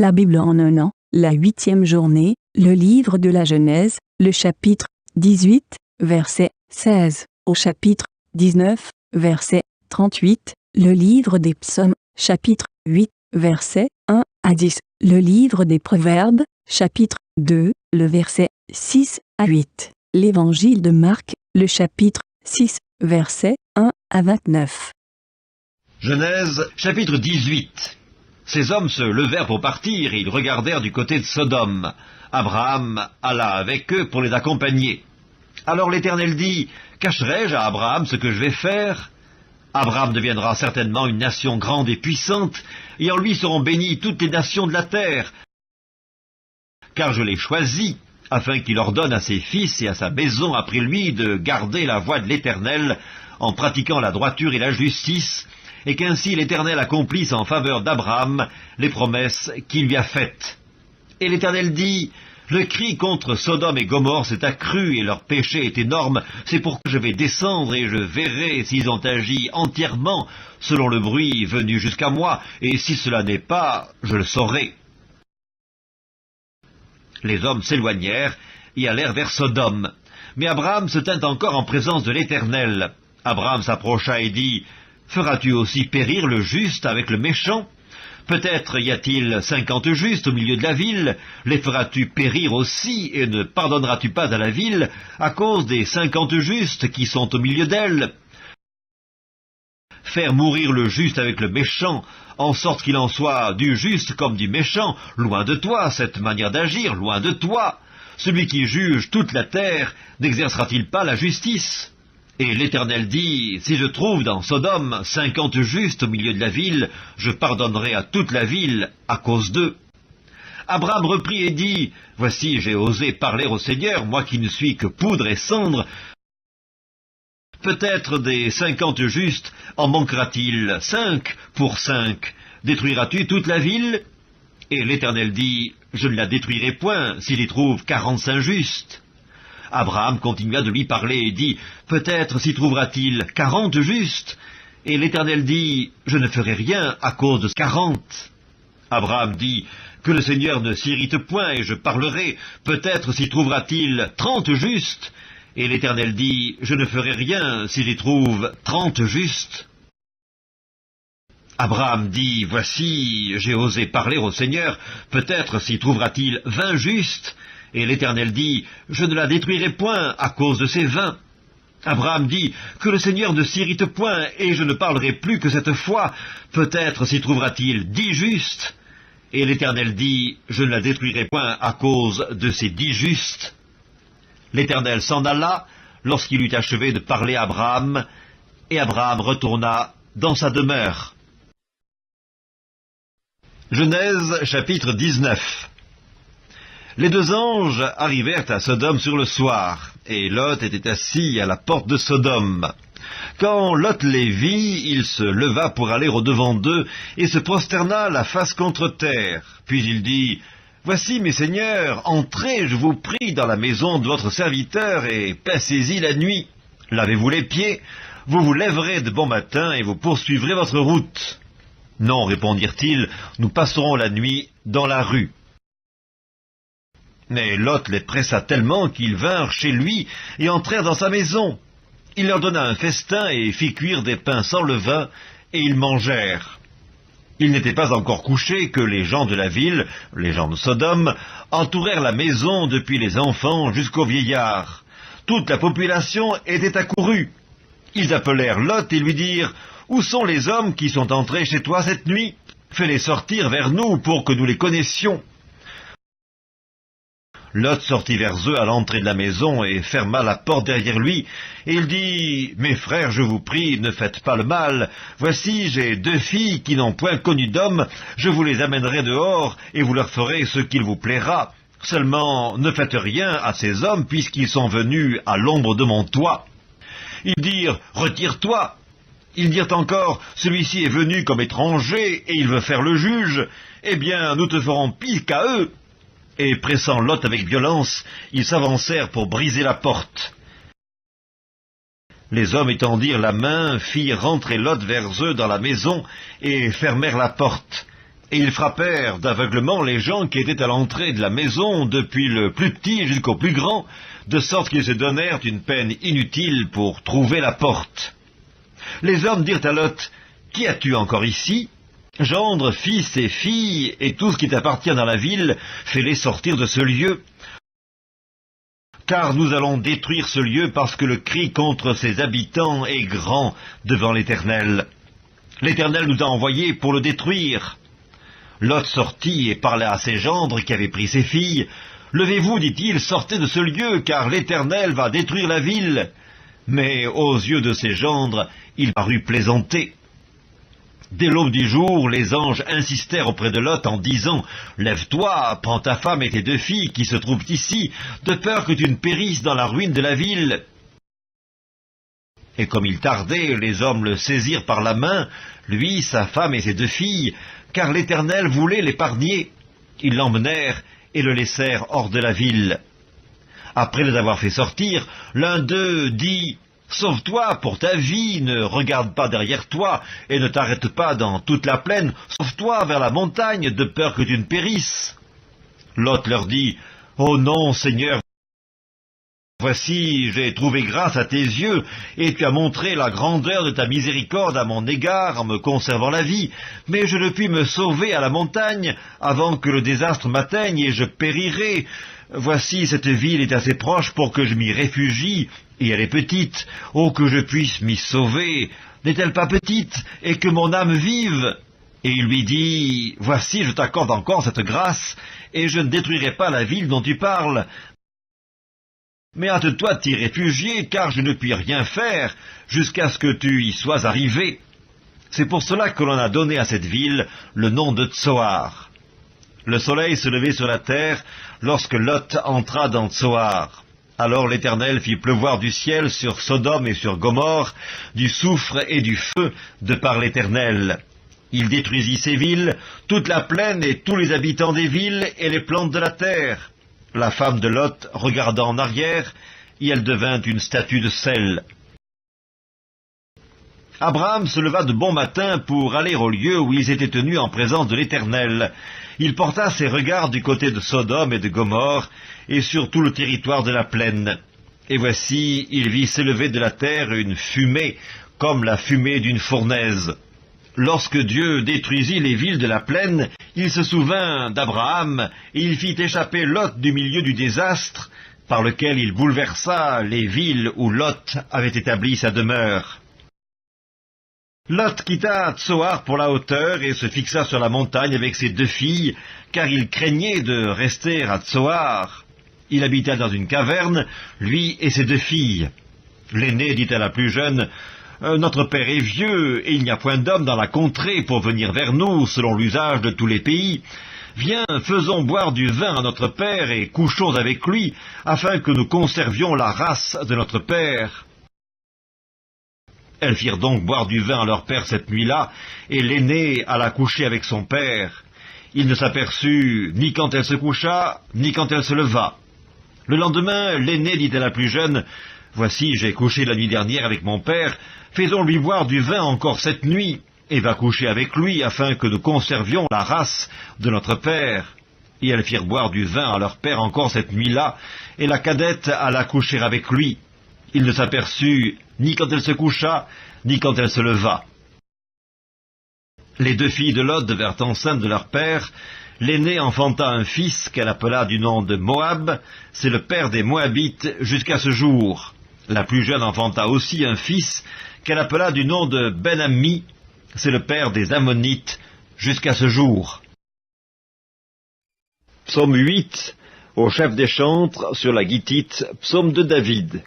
La Bible en un an, la 8e journée, le livre de la Genèse, le chapitre 18, verset 16, au chapitre 19, verset 38, le livre des psaumes, chapitre 8, verset 1 à 10, le livre des proverbes, chapitre 2, le verset 6 à 8, l'évangile de Marc, le chapitre 6, verset 1 à 29. Genèse, chapitre 18. Ces hommes se levèrent pour partir et ils regardèrent du côté de Sodome. Abraham alla avec eux pour les accompagner. Alors l'Éternel dit, « Cacherai-je à Abraham ce que je vais faire ? Abraham deviendra certainement une nation grande et puissante, et en lui seront bénies toutes les nations de la terre. Car je l'ai choisi, afin qu'il ordonne à ses fils et à sa maison après lui de garder la voie de l'Éternel, en pratiquant la droiture et la justice, et qu'ainsi l'Éternel accomplisse en faveur d'Abraham les promesses qu'il lui a faites. » Et l'Éternel dit, « Le cri contre Sodome et Gomorrhe s'est accru et leur péché est énorme, c'est pourquoi je vais descendre et je verrai s'ils ont agi entièrement selon le bruit venu jusqu'à moi, et si cela n'est pas, je le saurai. » Les hommes s'éloignèrent et allèrent vers Sodome. Mais Abraham se tint encore en présence de l'Éternel. Abraham s'approcha et dit, « Feras-tu aussi périr le juste avec le méchant ? Peut-être y a-t-il 50 justes au milieu de la ville, les feras-tu périr aussi, et ne pardonneras-tu pas à la ville à cause des 50 justes qui sont au milieu d'elle ? Faire mourir le juste avec le méchant, en sorte qu'il en soit du juste comme du méchant, loin de toi cette manière d'agir, loin de toi. Celui qui juge toute la terre, n'exercera-t-il pas la justice ? Et l'Éternel dit, « Si je trouve dans Sodome 50 justes au milieu de la ville, je pardonnerai à toute la ville à cause d'eux. » Abraham reprit et dit, « Voici, j'ai osé parler au Seigneur, moi qui ne suis que poudre et cendre. Peut-être des 50 justes en manquera-t-il 5 pour 5. Détruiras-tu toute la ville ? » Et l'Éternel dit, « Je ne la détruirai point s'il y trouve 45 justes. » Abraham continua de lui parler et dit, « Peut-être s'y trouvera-t-il 40 justes. » Et l'Éternel dit, « Je ne ferai rien à cause de 40. » Abraham dit, « Que le Seigneur ne s'irrite point et je parlerai. Peut-être s'y trouvera-t-il 30 justes. » Et l'Éternel dit, « Je ne ferai rien s'il y trouve 30 justes. » Abraham dit, « Voici, j'ai osé parler au Seigneur. Peut-être s'y trouvera-t-il 20 justes. » Et l'Éternel dit, « Je ne la détruirai point à cause de ces 20. » Abraham dit, « Que le Seigneur ne s'irrite point, et je ne parlerai plus que cette fois. Peut-être s'y trouvera-t-il 10 justes. » Et l'Éternel dit, « Je ne la détruirai point à cause de ces 10 justes. » L'Éternel s'en alla lorsqu'il eut achevé de parler à Abraham, et Abraham retourna dans sa demeure. Genèse chapitre 19. Les deux anges arrivèrent à Sodome sur le soir, et Lot était assis à la porte de Sodome. Quand Lot les vit, il se leva pour aller au-devant d'eux, et se prosterna la face contre terre. Puis il dit, « Voici, mes seigneurs, entrez, je vous prie, dans la maison de votre serviteur, et passez-y la nuit. Lavez-vous les pieds, vous vous lèverez de bon matin, et vous poursuivrez votre route. » « Non, répondirent-ils, nous passerons la nuit dans la rue. » Mais Lot les pressa tellement qu'ils vinrent chez lui et entrèrent dans sa maison. Il leur donna un festin et fit cuire des pains sans levain, et ils mangèrent. Ils n'étaient pas encore couchés que les gens de la ville, les gens de Sodome, entourèrent la maison depuis les enfants jusqu'aux vieillards. Toute la population était accourue. Ils appelèrent Lot et lui dirent, « Où sont les hommes qui sont entrés chez toi cette nuit ? Fais-les sortir vers nous pour que nous les connaissions. » Lot sortit vers eux à l'entrée de la maison et ferma la porte derrière lui, et il dit, « Mes frères, je vous prie, ne faites pas le mal. Voici, j'ai 2 filles qui n'ont point connu d'homme, je vous les amènerai dehors, et vous leur ferez ce qu'il vous plaira. Seulement, ne faites rien à ces hommes, puisqu'ils sont venus à l'ombre de mon toit. » Ils dirent, « Retire-toi. » Ils dirent encore, « Celui-ci est venu comme étranger, et il veut faire le juge. Eh bien, nous te ferons pis qu'à eux. » Et pressant Lot avec violence, ils s'avancèrent pour briser la porte. Les hommes étendirent la main, firent rentrer Lot vers eux dans la maison, et fermèrent la porte. Et ils frappèrent d'aveuglement les gens qui étaient à l'entrée de la maison, depuis le plus petit jusqu'au plus grand, de sorte qu'ils se donnèrent une peine inutile pour trouver la porte. Les hommes dirent à Lot, « Qui as-tu encore ici ? Gendre, fils et filles, et tout ce qui t'appartient dans la ville, fais-les sortir de ce lieu. Car nous allons détruire ce lieu parce que le cri contre ses habitants est grand devant l'Éternel. L'Éternel nous a envoyés pour le détruire. » Lot sortit et parla à ses gendres qui avaient pris ses filles. « Levez-vous, dit-il, sortez de ce lieu, car l'Éternel va détruire la ville. » Mais aux yeux de ses gendres, il parut plaisanter. Dès l'aube du jour, les anges insistèrent auprès de Lot en disant « Lève-toi, prends ta femme et tes 2 filles qui se trouvent ici, de peur que tu ne périsses dans la ruine de la ville. » Et comme il tardait, les hommes le saisirent par la main, lui, sa femme et ses 2 filles, car l'Éternel voulait l'épargner. Ils l'emmenèrent et le laissèrent hors de la ville. Après les avoir fait sortir, l'un d'eux dit « Sauve-toi pour ta vie, ne regarde pas derrière toi, et ne t'arrête pas dans toute la plaine, sauve-toi vers la montagne, de peur que tu ne périsses. » Lot leur dit « Oh non, Seigneur, voici, j'ai trouvé grâce à tes yeux, et tu as montré la grandeur de ta miséricorde à mon égard en me conservant la vie, mais je ne puis me sauver à la montagne avant que le désastre m'atteigne et je périrai. Voici, cette ville est assez proche pour que je m'y réfugie, et elle est petite. Oh, que je puisse m'y sauver! N'est-elle pas petite, et que mon âme vive? » Et il lui dit, « Voici, je t'accorde encore cette grâce, et je ne détruirai pas la ville dont tu parles. Mais hâte-toi de t'y réfugier, car je ne puis rien faire jusqu'à ce que tu y sois arrivé. » C'est pour cela que l'on a donné à cette ville le nom de Tsoar. Le soleil se levait sur la terre lorsque Lot entra dans Tsoar. Alors l'Éternel fit pleuvoir du ciel sur Sodome et sur Gomorrhe du soufre et du feu de par l'Éternel. Il détruisit ces villes, toute la plaine et tous les habitants des villes et les plantes de la terre. La femme de Lot regarda en arrière, et elle devint une statue de sel. Abraham se leva de bon matin pour aller au lieu où ils étaient tenus en présence de l'Éternel. Il porta ses regards du côté de Sodome et de Gomorrhe, et sur tout le territoire de la plaine. Et voici, il vit s'élever de la terre une fumée, comme la fumée d'une fournaise. Lorsque Dieu détruisit les villes de la plaine, il se souvint d'Abraham, et il fit échapper Lot du milieu du désastre, par lequel il bouleversa les villes où Lot avait établi sa demeure. Lot quitta Tsoar pour la hauteur et se fixa sur la montagne avec ses 2 filles, car il craignait de rester à Tsoar. Il habita dans une caverne, lui et ses 2 filles. L'aînée dit à la plus jeune, « Notre père est vieux, et il n'y a point d'homme dans la contrée pour venir vers nous, selon l'usage de tous les pays. Viens, faisons boire du vin à notre père, et couchons avec lui, afin que nous conservions la race de notre père. » Elles firent donc boire du vin à leur père cette nuit-là, et l'aînée alla coucher avec son père. Il ne s'aperçut ni quand elle se coucha, ni quand elle se leva. Le lendemain, l'aînée dit à la plus jeune, « Voici, j'ai couché la nuit dernière avec mon père, faisons-lui boire du vin encore cette nuit, et va coucher avec lui, afin que nous conservions la race de notre père. » Et elles firent boire du vin à leur père encore cette nuit-là, et la cadette alla coucher avec lui. Il ne s'aperçut ni quand elle se coucha, ni quand elle se leva. Les 2 filles de Lot devinrent enceintes de leur père. L'aînée enfanta un fils qu'elle appela du nom de Moab, c'est le père des Moabites jusqu'à ce jour. La plus jeune enfanta aussi un fils qu'elle appela du nom de Ben-Ammi, c'est le père des Ammonites jusqu'à ce jour. Psaume 8, au chef des chantres, sur la Gittite, psaume de David.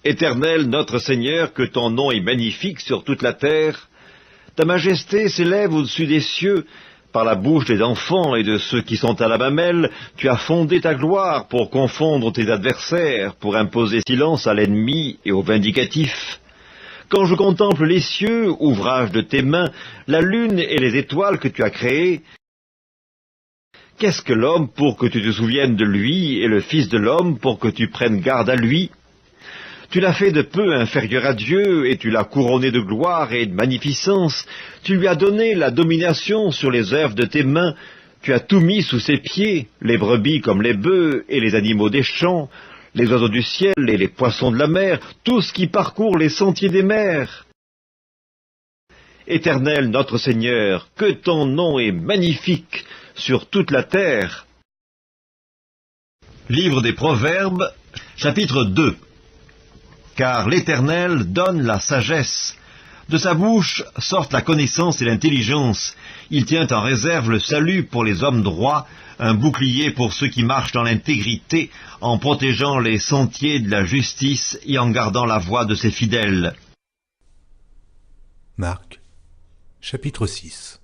Éternel, notre Seigneur, que ton nom est magnifique sur toute la terre. Ta majesté s'élève au-dessus des cieux. Par la bouche des enfants et de ceux qui sont à la mamelle, tu as fondé ta gloire pour confondre tes adversaires, pour imposer silence à l'ennemi et au vindicatif. Quand je contemple les cieux, ouvrage de tes mains, la lune et les étoiles que tu as créées, qu'est-ce que l'homme pour que tu te souviennes de lui, et le Fils de l'homme pour que tu prennes garde à lui? Tu l'as fait de peu inférieur à Dieu, et tu l'as couronné de gloire et de magnificence. Tu lui as donné la domination sur les œuvres de tes mains. Tu as tout mis sous ses pieds, les brebis comme les bœufs, et les animaux des champs, les oiseaux du ciel et les poissons de la mer, tout ce qui parcourt les sentiers des mers. Éternel notre Seigneur, que ton nom est magnifique sur toute la terre. Livre des Proverbes, chapitre 2. Car l'Éternel donne la sagesse. De sa bouche sortent la connaissance et l'intelligence. Il tient en réserve le salut pour les hommes droits, un bouclier pour ceux qui marchent dans l'intégrité, en protégeant les sentiers de la justice et en gardant la voie de ses fidèles. Marc, chapitre 6.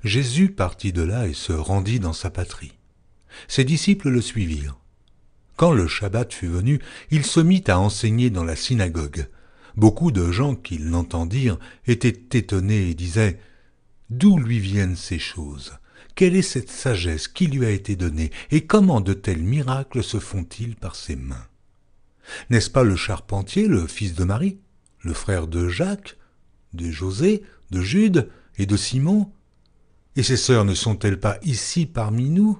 Jésus partit de là et se rendit dans sa patrie. Ses disciples le suivirent. Quand le Shabbat fut venu, il se mit à enseigner dans la synagogue. Beaucoup de gens qui l'entendirent étaient étonnés et disaient « D'où lui viennent ces choses ? Quelle est cette sagesse qui lui a été donnée ? Et comment de tels miracles se font-ils par ses mains ? N'est-ce pas le charpentier, le fils de Marie, le frère de Jacques, de José, de Jude et de Simon ? Et ses sœurs ne sont-elles pas ici parmi nous ?»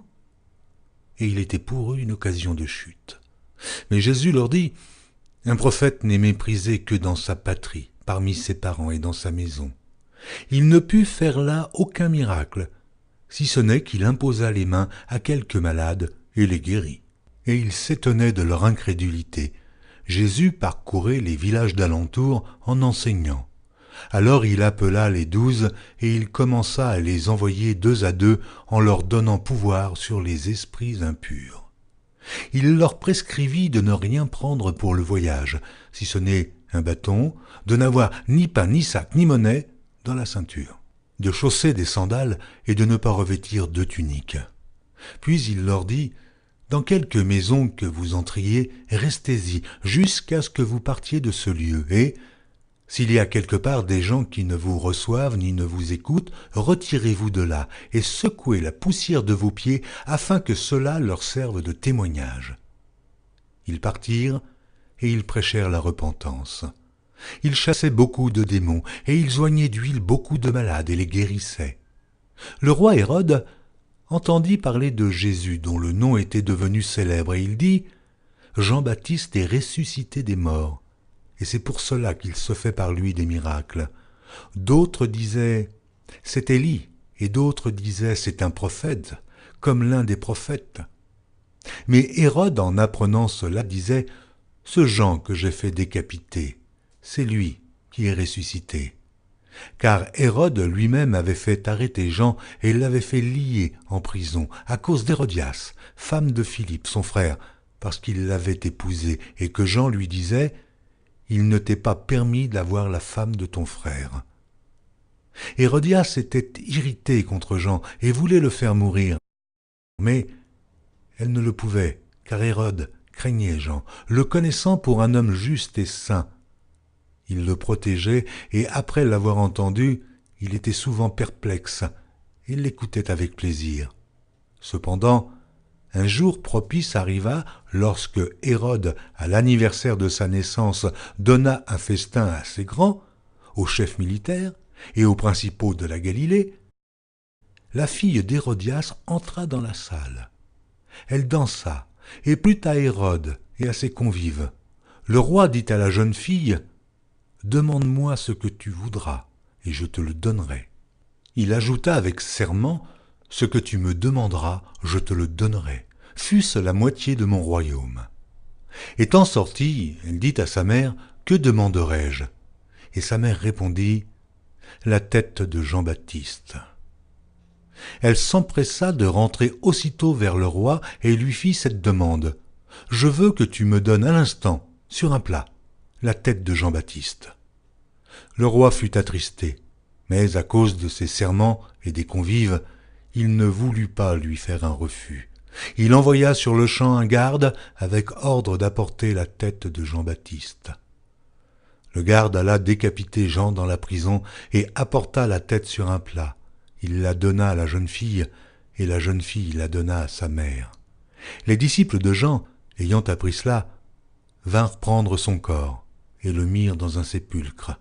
Et il était pour eux une occasion de chute. Mais Jésus leur dit, « Un prophète n'est méprisé que dans sa patrie, parmi ses parents et dans sa maison. Il ne put faire là aucun miracle, si ce n'est qu'il imposa les mains à quelques malades et les guérit. » Et ils s'étonnaient de leur incrédulité. Jésus parcourait les villages d'alentour en enseignant. Alors il appela les 12 et il commença à les envoyer 2 à 2 en leur donnant pouvoir sur les esprits impurs. Il leur prescrivit de ne rien prendre pour le voyage, si ce n'est un bâton, de n'avoir ni pain, ni sac, ni monnaie dans la ceinture, de chausser des sandales et de ne pas revêtir de tunique. Puis il leur dit, « Dans quelque maison que vous entriez, restez-y jusqu'à ce que vous partiez de ce lieu, et s'il y a quelque part des gens qui ne vous reçoivent ni ne vous écoutent, retirez-vous de là et secouez la poussière de vos pieds afin que cela leur serve de témoignage. » Ils partirent et ils prêchèrent la repentance. Ils chassaient beaucoup de démons et ils oignaient d'huile beaucoup de malades et les guérissaient. Le roi Hérode entendit parler de Jésus dont le nom était devenu célèbre et il dit « Jean-Baptiste est ressuscité des morts. » Et c'est pour cela qu'il se fait par lui des miracles. D'autres disaient « C'est Élie » et d'autres disaient « C'est un prophète, comme l'un des prophètes. » Mais Hérode, en apprenant cela, disait « Ce Jean que j'ai fait décapiter, c'est lui qui est ressuscité. » Car Hérode lui-même avait fait arrêter Jean et l'avait fait lier en prison à cause d'Hérodias, femme de Philippe, son frère, parce qu'il l'avait épousée et que Jean lui disait « Il ne t'est pas permis d'avoir la femme de ton frère. » Hérodias était irritée contre Jean et voulait le faire mourir. Mais elle ne le pouvait, car Hérode craignait Jean, le connaissant pour un homme juste et saint. Il le protégeait et après l'avoir entendu, il était souvent perplexe et l'écoutait avec plaisir. Cependant, un jour propice arriva lorsque Hérode, à l'anniversaire de sa naissance, donna un festin assez grand aux chefs militaires et aux principaux de la Galilée. La fille d'Hérodias entra dans la salle. Elle dansa et plut à Hérode et à ses convives. Le roi dit à la jeune fille « Demande-moi ce que tu voudras, et je te le donnerai. » Il ajouta avec serment « Ce que tu me demanderas, je te le donnerai, fût-ce la moitié de mon royaume. » Étant sortie, elle dit à sa mère « Que demanderai-je » Et sa mère répondit « La tête de Jean-Baptiste. » Elle s'empressa de rentrer aussitôt vers le roi et lui fit cette demande « Je veux que tu me donnes à l'instant, sur un plat, la tête de Jean-Baptiste. » Le roi fut attristé, mais à cause de ses serments et des convives, il ne voulut pas lui faire un refus. Il envoya sur le champ un garde avec ordre d'apporter la tête de Jean-Baptiste. Le garde alla décapiter Jean dans la prison et apporta la tête sur un plat. Il la donna à la jeune fille, et la jeune fille la donna à sa mère. Les disciples de Jean, ayant appris cela, vinrent prendre son corps et le mirent dans un sépulcre.